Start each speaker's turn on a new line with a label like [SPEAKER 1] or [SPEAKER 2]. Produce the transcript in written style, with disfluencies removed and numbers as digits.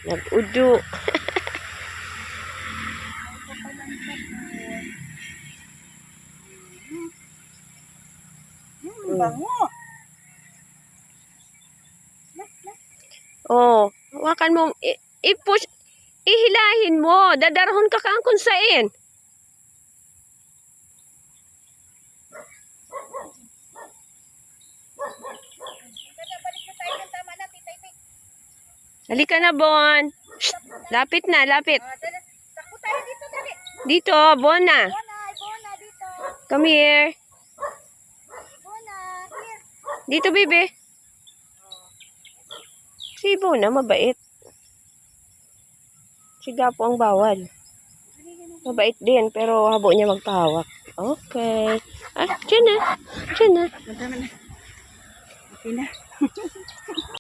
[SPEAKER 1] Nag-udo.
[SPEAKER 2] Bango.
[SPEAKER 1] Oh, hawakan mo. I-push. Ihilahin mo. Dadarahon ka kung saan. Halika na, Bon. Shh, lapit na, lapit.
[SPEAKER 2] Takbo tayo dito, dali.
[SPEAKER 1] Dito, Bona.
[SPEAKER 2] Bona, dito.
[SPEAKER 1] Come here.
[SPEAKER 2] Bona, here.
[SPEAKER 1] Dito, bebe. Si Bona, mabait. Si Gapo ang bawal. Mabait din, pero habo niya magpahawak. Okay. Ah, dyan na. Dyan na.
[SPEAKER 2] Okay na.